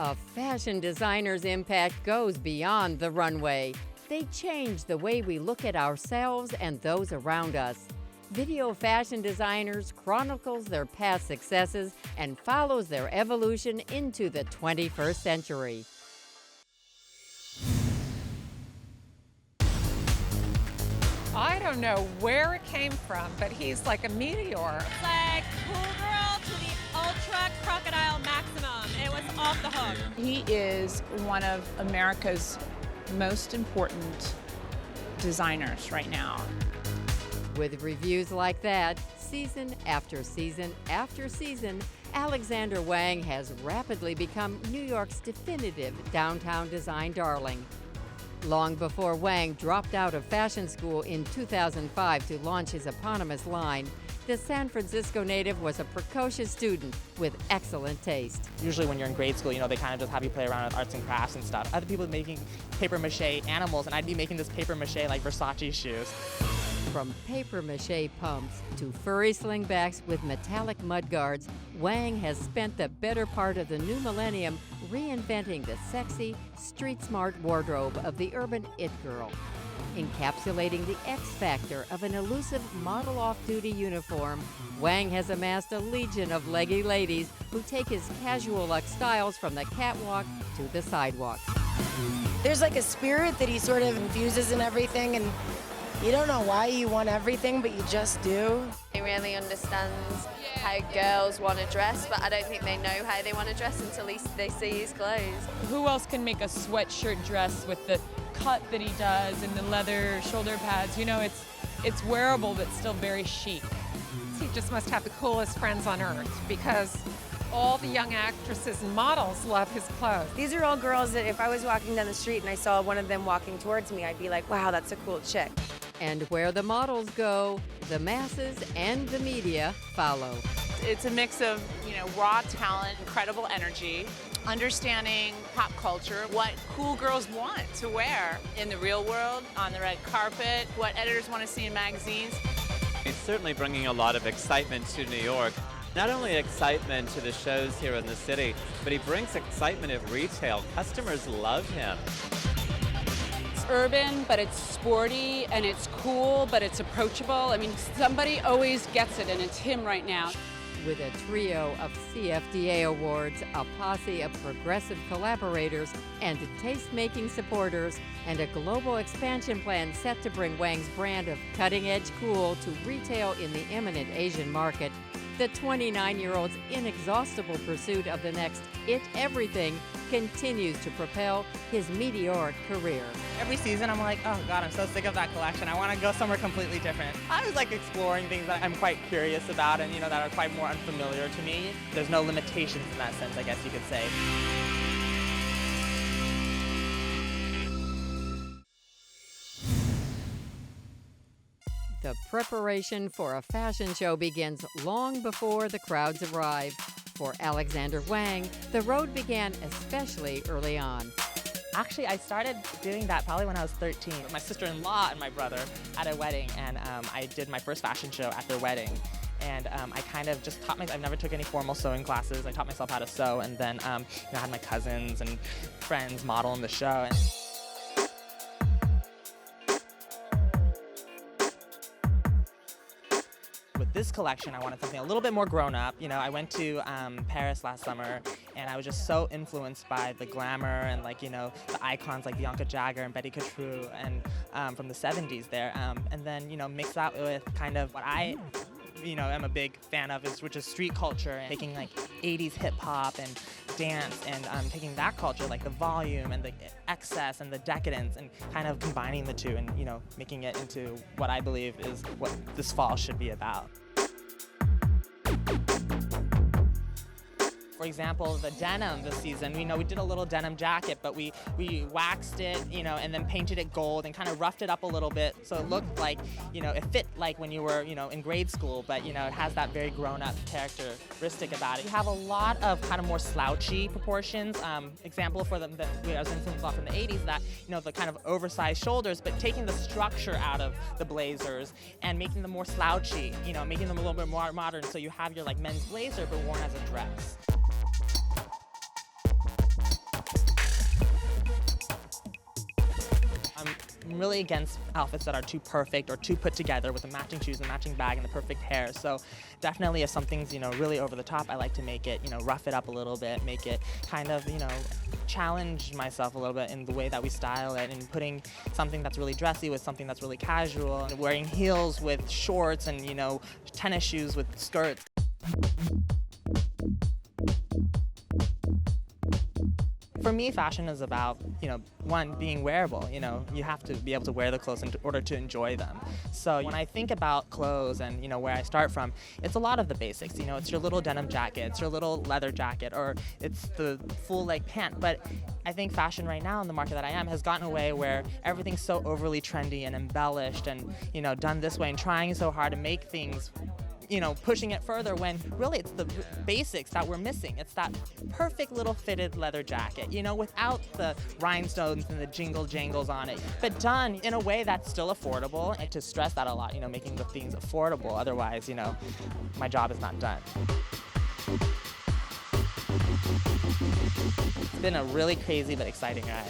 A fashion designer's impact goes beyond the runway. They change the way we look at ourselves and those around us. Video Fashion Designers chronicles their past successes and follows their evolution into the 21st century. I don't know where it came from, but he's like a meteor. It's like cool girl to the ultra crocodile maximum. It was off the hook. He is one of America's most important designers right now. With reviews like that, season after season after season, Alexander Wang has rapidly become New York's definitive downtown design darling. Long before Wang dropped out of fashion school in 2005 to launch his eponymous line, the San Francisco native was a precocious student with excellent taste. Usually when you're in grade school, they kind of just have you play around with arts and crafts and stuff. Other people making paper mache animals, and I'd be making this paper mache like Versace shoes. From papier-mâché pumps to furry slingbacks with metallic mudguards, Wang has spent the better part of the new millennium reinventing the sexy, street-smart wardrobe of the urban it girl. Encapsulating the X factor of an elusive model off-duty uniform, Wang has amassed a legion of leggy ladies who take his casual luxe styles from the catwalk to the sidewalk. There's like a spirit that he sort of infuses in everything, and you don't know why you want everything, but you just do. He really understands how girls want to dress, but I don't think they know how they want to dress until they see his clothes. Who else can make a sweatshirt dress with the cut that he does and the leather shoulder pads? It's wearable but still very chic. He just must have the coolest friends on earth because all the young actresses and models love his clothes. These are all girls that if I was walking down the street and I saw one of them walking towards me, I'd be like, wow, that's a cool chick. And where the models go, the masses and the media follow. It's a mix of, raw talent, incredible energy, understanding pop culture, what cool girls want to wear in the real world, on the red carpet, what editors want to see in magazines. He's certainly bringing a lot of excitement to New York. Not only excitement to the shows here in the city, but he brings excitement at retail. Customers love him. It's urban, but it's sporty, and it's cool, but it's approachable. Somebody always gets it, and it's him right now. With a trio of CFDA awards, a posse of progressive collaborators and taste-making supporters, and a global expansion plan set to bring Wang's brand of cutting-edge cool to retail in the imminent Asian market, the 29-year-old's inexhaustible pursuit of the next it everything continues to propel his meteoric career. Every season I'm like, oh God, I'm so sick of that collection. I want to go somewhere completely different. I was exploring things that I'm quite curious about and that are quite more unfamiliar to me. There's no limitations in that sense, I guess you could say. The preparation for a fashion show begins long before the crowds arrive. For Alexander Wang, the road began especially early on. Actually, I started doing that probably when I was 13. My sister-in-law and my brother at a wedding, and I did my first fashion show at their wedding. And I kind of just taught myself. I never took any formal sewing classes. I taught myself how to sew, and then I had my cousins and friends model in the show. With this collection, I wanted something a little bit more grown up. I went to Paris last summer, and I was just so influenced by the glamour and the icons like Bianca Jagger and Betty Catrou and from the 70s there. And then mix that with kind of what I am a big fan of, which is street culture, and taking 80s hip hop and dance and taking that culture, the volume and the excess and the decadence, and kind of combining the two and making it into what I believe is what this fall should be about. For example, the denim this season, we did a little denim jacket, but we waxed it, and then painted it gold and kind of roughed it up a little bit so it looked like, it fit like when you were, in grade school, but, it has that very grown-up characteristic about it. We have a lot of kind of more slouchy proportions. Example for them that I was influenced off in the 80s, that, the kind of oversized shoulders, but taking the structure out of the blazers and making them more slouchy, making them a little bit more modern, so you have your men's blazer but worn as a dress. really against outfits that are too perfect or too put together with the matching shoes and matching bag and the perfect hair. So definitely if something's, really over the top, I like to make it, rough it up a little bit, make it kind of, challenge myself a little bit in the way that we style it, and putting something that's really dressy with something that's really casual, and wearing heels with shorts and, tennis shoes with skirts. For me, fashion is about, one, being wearable. You have to be able to wear the clothes in order to enjoy them. So when I think about clothes and, where I start from, it's a lot of the basics. It's your little denim jacket, it's your little leather jacket, or it's the full leg pant. But I think fashion right now in the market that I am has gotten away where everything's so overly trendy and embellished and, done this way, and trying so hard to make things pushing it further, when really it's the basics that we're missing. It's that perfect little fitted leather jacket, without the rhinestones and the jingle jangles on it, but done in a way that's still affordable. And to stress that a lot, making the things affordable. Otherwise, my job is not done. It's been a really crazy but exciting ride.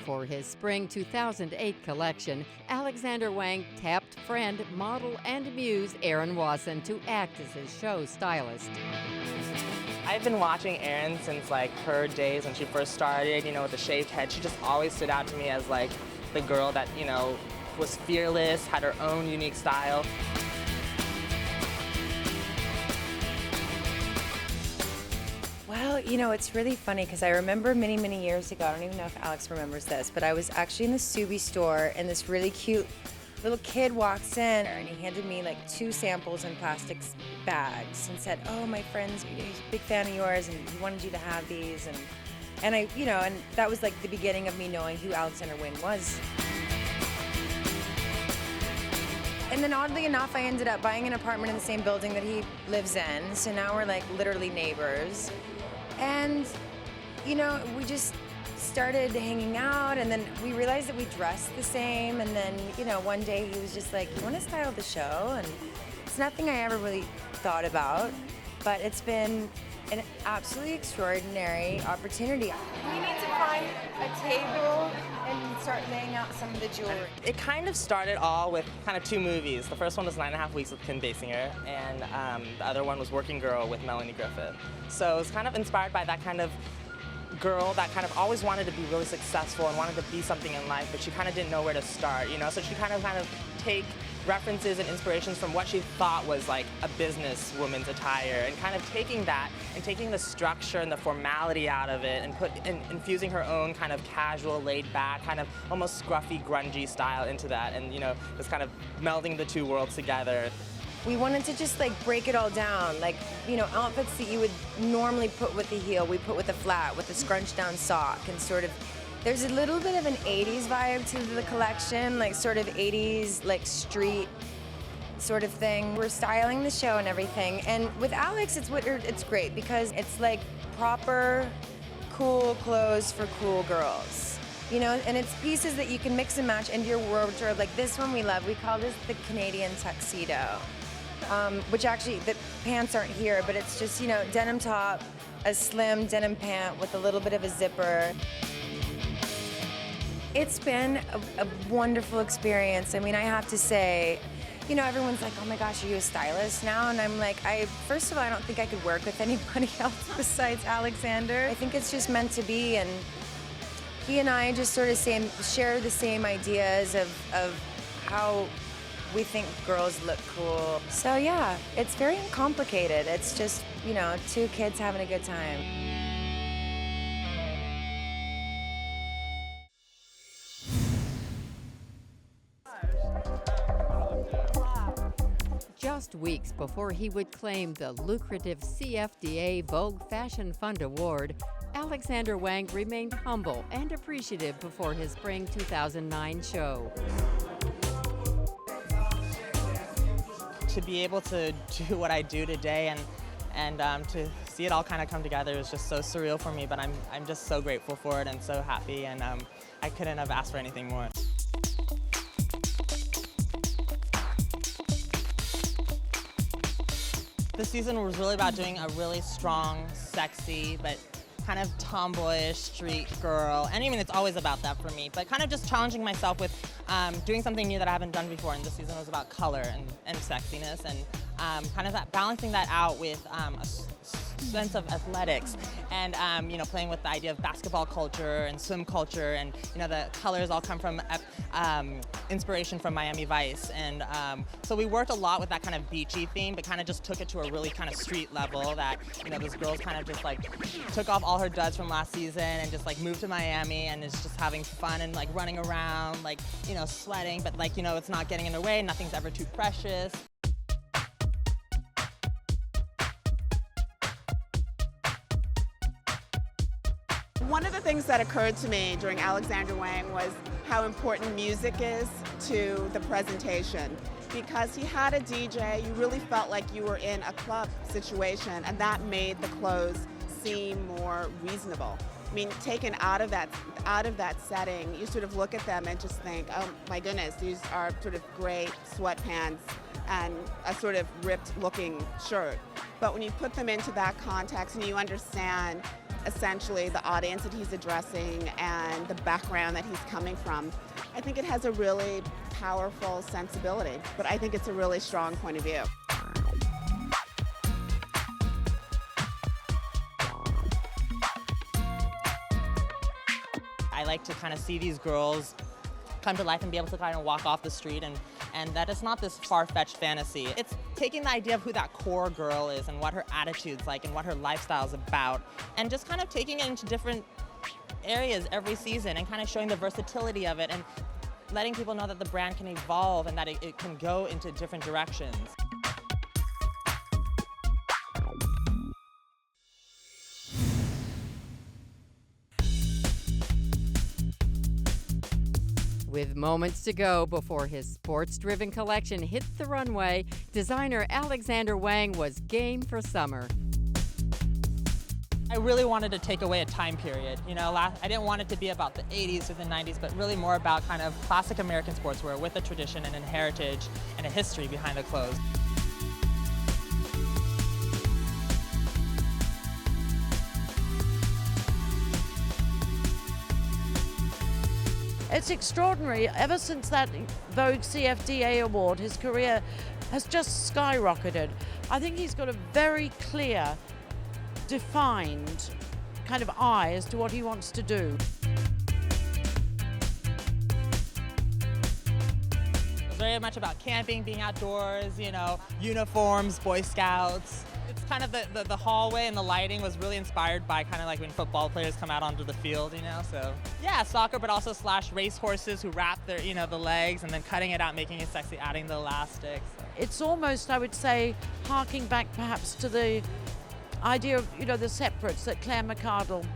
For his spring 2008 collection, Alexander Wang tapped friend, model, and muse Erin Wasson to act as his show stylist. I've been watching Erin since her days when she first started, with the shaved head. She just always stood out to me as the girl that, was fearless, had her own unique style. Well, it's really funny because I remember many, many years ago, I don't even know if Alex remembers this, but I was actually in the Subi store and this really cute little kid walks in and he handed me 2 samples in plastic bags and said, "Oh, my friend's he's a big fan of yours and he wanted you to have these." And I, and that was the beginning of me knowing who Alexander Wang was. And then oddly enough, I ended up buying an apartment in the same building that he lives in. So now we're literally neighbors. And, we just started hanging out, and then we realized that we dressed the same. And then, one day he was just like, "You want to style the show?" And it's nothing I ever really thought about, but it's been an absolutely extraordinary opportunity. We need to find a table and start laying out some of the jewelry. It kind of started all with kind of 2 movies. The first one was 9.5 Weeks with Kim Basinger, and the other one was Working Girl with Melanie Griffith. So it was kind of inspired by that kind of girl that kind of always wanted to be really successful and wanted to be something in life, but she kind of didn't know where to start, So she kind of take references and inspirations from what she thought was a business woman's attire, and kind of taking that and taking the structure and the formality out of it and infusing her own kind of casual, laid back, kind of almost scruffy, grungy style into that, and just kind of melding the 2 worlds together. We wanted to just break it all down, outfits that you would normally put with the heel, we put with the flat, with the scrunched down sock, and sort of, there's a little bit of an 80s vibe to the collection, sort of 80s, street sort of thing. We're styling the show and everything, and with Alex, it's great because it's proper, cool clothes for cool girls. And it's pieces that you can mix and match into your wardrobe. This one we love, we call this the Canadian tuxedo. Which actually, the pants aren't here, but it's just, denim top, a slim denim pant with a little bit of a zipper. It's been a wonderful experience. I mean, I have to say, everyone's like, "Oh my gosh, are you a stylist now?" And I'm like, first of all, I don't think I could work with anybody else besides Alexander. I think it's just meant to be, and he and I just sort of share the same ideas of how we think girls look cool. So yeah, it's very uncomplicated. It's just, 2 kids having a good time. Just weeks before he would claim the lucrative CFDA Vogue Fashion Fund award, Alexander Wang remained humble and appreciative before his spring 2009 show. To be able to do what I do today and to see it all kind of come together is just so surreal for me, but I'm just so grateful for it and so happy, and I couldn't have asked for anything more. This season was really about doing a really strong, sexy, but kind of tomboyish street girl. And I mean, it's always about that for me, but kind of just challenging myself with doing something new that I haven't done before. And this season was about color and sexiness, and kind of balancing that out with a sense of athletics, and you know, playing with the idea of basketball culture and swim culture, and you know, the colors all come from inspiration from Miami Vice, and so we worked a lot with that kind of beachy theme, but kind of just took it to a really kind of street level. That, you know, this girl's kind of just like took off all her duds from last season and just like moved to Miami and is just having fun and like running around, like, you know, sweating, but like, you know, it's not getting in her way. Nothing's ever too precious. One of the things that occurred to me during Alexander Wang was how important music is to the presentation. Because he had a DJ, you really felt like you were in a club situation, and that made the clothes seem more reasonable. I mean, taken out of that setting, you sort of look at them and just think, oh my goodness, these are sort of gray sweatpants and a sort of ripped looking shirt. But when you put them into that context and you understand essentially the audience that he's addressing and the background that he's coming from, I think it has a really powerful sensibility, but I think it's a really strong point of view. I like to kind of see these girls come to life and be able to kind of walk off the street, and that it's not this far-fetched fantasy. It's taking the idea of who that core girl is and what her attitude's like and what her lifestyle's about, and just kind of taking it into different areas every season and kind of showing the versatility of it and letting people know that the brand can evolve and that it can go into different directions. With moments to go before his sports-driven collection hit the runway, designer Alexander Wang was game for summer. I really wanted to take away a time period. You know, I didn't want it to be about the 80s or the 90s, but really more about kind of classic American sportswear with a tradition and a heritage and a history behind the clothes. It's extraordinary. Ever since that Vogue CFDA award, his career has just skyrocketed. I think he's got a very clear, defined kind of eye as to what he wants to do. It's very much about camping, being outdoors, you know, uniforms, Boy Scouts. It's kind of the hallway and the lighting was really inspired by kind of like when football players come out onto the field, you know, so. Yeah, soccer, but also / race horses who wrap their, you know, the legs and then cutting it out, making it sexy, adding the elastics. So. It's almost, I would say, harking back perhaps to the idea of, you know, the separates that Claire McCardle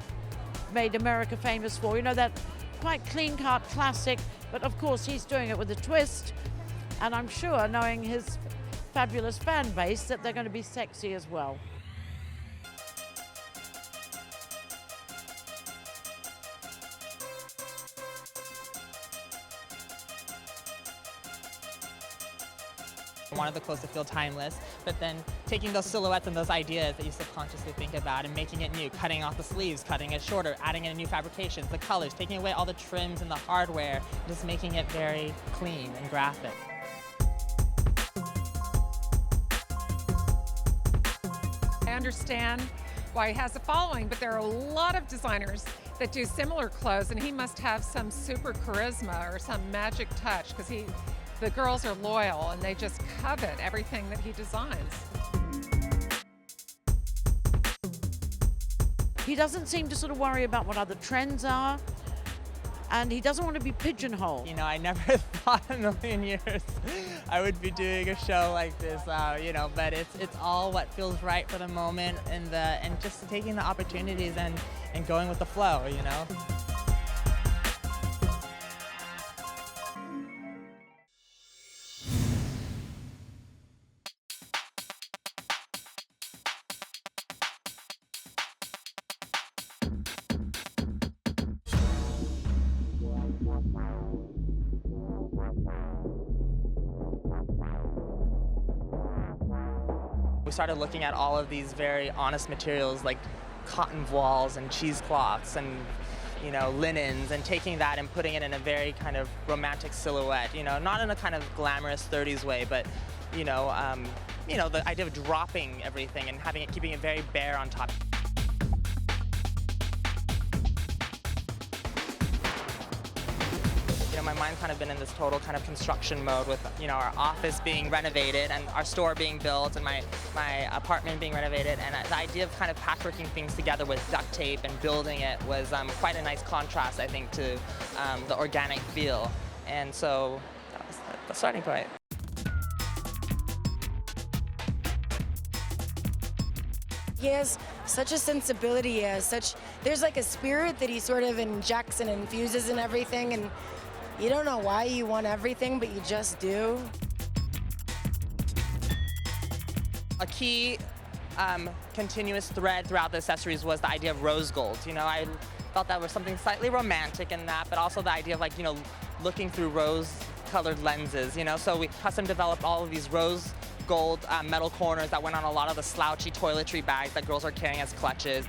made America famous for. You know, that quite clean-cut classic, but of course he's doing it with a twist, and I'm sure, knowing his fabulous fan base, that they're going to be sexy as well. I wanted the clothes to feel timeless, but then taking those silhouettes and those ideas that you subconsciously think about and making it new, cutting off the sleeves, cutting it shorter, adding in new fabrications, the colors, taking away all the trims and the hardware, just making it very clean and graphic. I understand why he has a following, but there are a lot of designers that do similar clothes, and he must have some super charisma or some magic touch, because the girls are loyal and they just covet everything that he designs. He doesn't seem to sort of worry about what other trends are, and he doesn't want to be pigeonholed. You know, I never thought in a million years I would be doing a show like this, you know, but it's all what feels right for the moment, and just taking the opportunities and going with the flow, you know. We started looking at all of these very honest materials like cotton voiles and cheesecloths and linens, and taking that and putting it in a very kind of romantic silhouette, not in a kind of glamorous 30s way, but the idea of dropping everything and keeping it very bare on top. My mind's kind of been in this total kind of construction mode with, our office being renovated and our store being built and my apartment being renovated, and the idea of kind of patchworking things together with duct tape and building it was quite a nice contrast, I think, to the organic feel. And so that was the starting point. He has such a sensibility, there's like a spirit that he sort of injects and infuses in everything, and you don't know why you want everything, but you just do. A key continuous thread throughout the accessories was the idea of rose gold. I felt that was something slightly romantic in that, but also the idea of looking through rose-colored lenses, So we custom developed all of these rose gold metal corners that went on a lot of the slouchy toiletry bags that girls are carrying as clutches.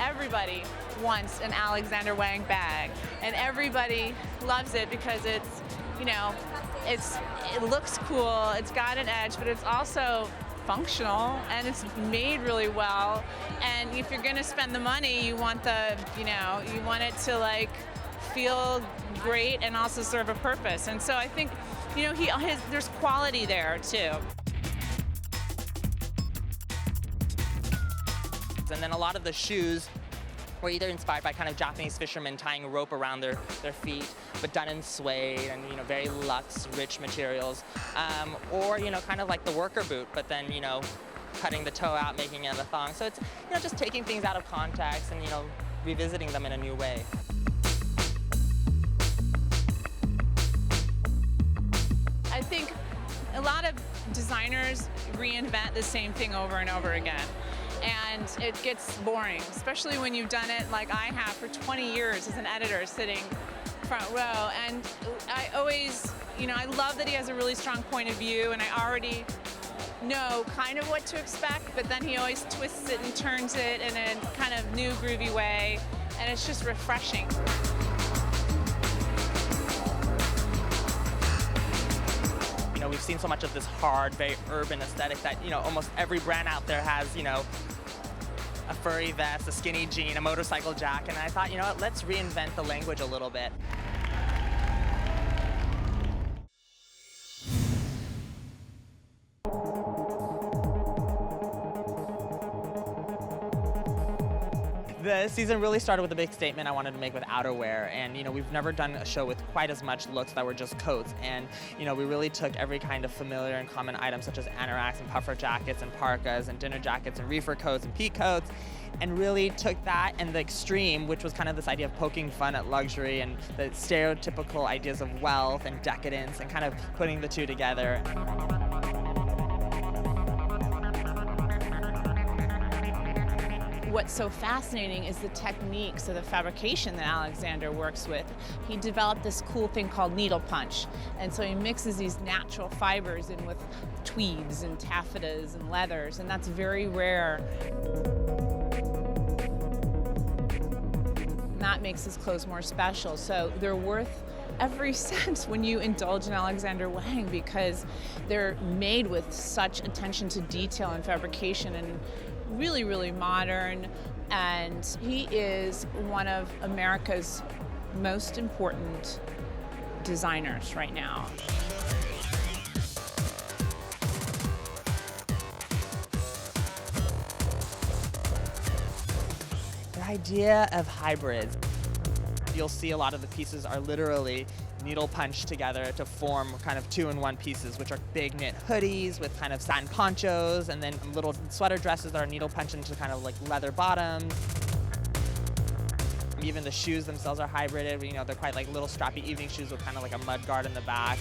Everybody wants an Alexander Wang bag, and everybody loves it because it looks cool, it's got an edge, but it's also functional and it's made really well. And if you're gonna spend the money, you want you want it to feel great and also serve a purpose. And so I think, there's quality there too. And then a lot of the shoes were either inspired by kind of Japanese fishermen tying a rope around their feet, but done in suede and very luxe, rich materials, or kind of like the worker boot, but then cutting the toe out, making it a thong. So it's just taking things out of context and revisiting them in a new way. I think a lot of designers reinvent the same thing over and over again. And it gets boring, especially when you've done it like I have for 20 years as an editor sitting front row. And I always, I love that he has a really strong point of view, and I already know kind of what to expect, but then he always twists it and turns it in a kind of new groovy way, and it's just refreshing. We've seen so much of this hard, very urban aesthetic that, almost every brand out there has, a furry vest, a skinny jean, a motorcycle jacket, and I thought, what, let's reinvent the language a little bit. The season really started with a big statement I wanted to make with outerwear, and we've never done a show with quite as much looks that were just coats, and we really took every kind of familiar and common item such as anoraks and puffer jackets and parkas and dinner jackets and reefer coats and peak coats, and really took that and the extreme, which was kind of this idea of poking fun at luxury and the stereotypical ideas of wealth and decadence, and kind of putting the two together. What's so fascinating is the techniques of the fabrication that Alexander works with. He developed this cool thing called needle punch, and so he mixes these natural fibers in with tweeds and taffetas and leathers, and that's very rare. And that makes his clothes more special, so they're worth every cent when you indulge in Alexander Wang, because they're made with such attention to detail and fabrication, and really, really modern, and he is one of America's most important designers right now. The idea of hybrids. You'll see a lot of the pieces are literally needle punched together to form kind of two-in-one pieces, which are big knit hoodies with kind of satin ponchos, and then little sweater dresses that are needle punched into kind of like leather bottoms. Even the shoes themselves are hybrided. They're quite like little strappy evening shoes with kind of like a mud guard in the back.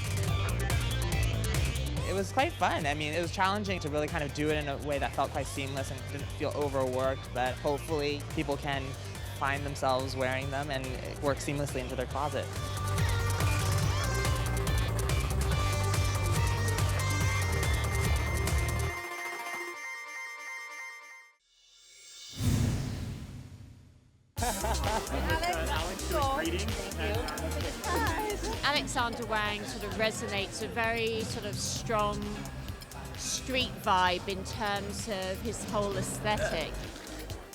It was quite fun. It was challenging to really kind of do it in a way that felt quite seamless and didn't feel overworked, but hopefully people can find themselves wearing them and work seamlessly into their closet. Alexander Wang sort of resonates a very sort of strong street vibe in terms of his whole aesthetic.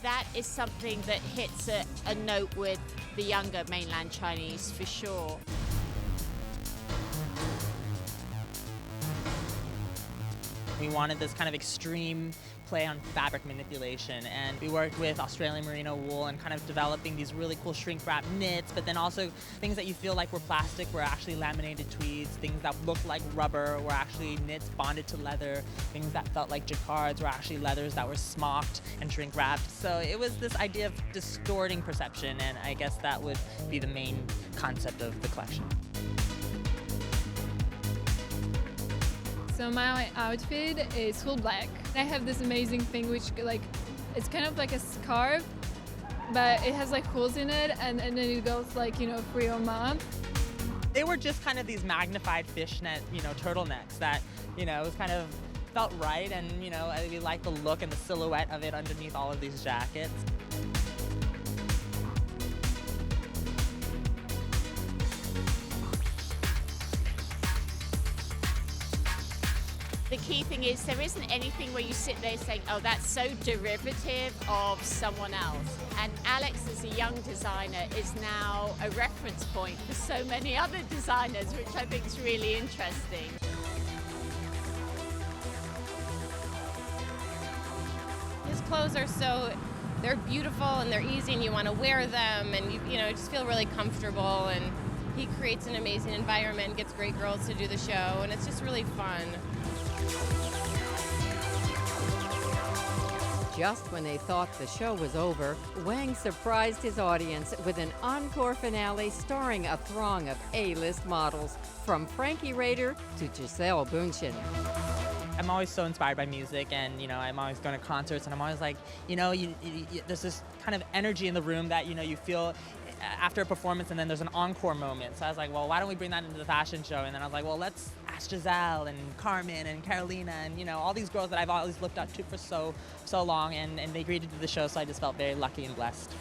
That is something that hits a note with the younger mainland Chinese for sure. We wanted this kind of extreme play on fabric manipulation, and we worked with Australian merino wool and kind of developing these really cool shrink wrap knits, but then also things that you feel like were plastic were actually laminated tweeds, things that looked like rubber were actually knits bonded to leather, things that felt like jacquards were actually leathers that were smocked and shrink wrapped. So it was this idea of distorting perception, and I guess that would be the main concept of the collection. So my outfit is full black. I have this amazing thing which it's kind of like a scarf, but it has like holes in it, and then it goes like, free or mom. They were just kind of these magnified fishnet, turtlenecks that, was kind of felt right, and, we liked the look and the silhouette of it underneath all of these jackets. The key thing is there isn't anything where you sit there saying, oh, that's so derivative of someone else. And Alex, as a young designer, is now a reference point for so many other designers, which I think is really interesting. His clothes are they're beautiful and they're easy and you want to wear them and you just feel really comfortable, and he creates an amazing environment, gets great girls to do the show, and it's just really fun. Just when they thought the show was over, Wang surprised his audience with an encore finale starring a throng of A-list models, from Frankie Rader to Gisele Bündchen. I'm always so inspired by music, and I'm always going to concerts, and I'm always like, there's this kind of energy in the room that you feel after a performance, and then there's an encore moment. So I was like, well, why don't we bring that into the fashion show? And then I was like, well, let's ask Giselle and Carmen and Carolina and all these girls that I've always looked up to for so long, and they agreed to do the show, so I just felt very lucky and blessed.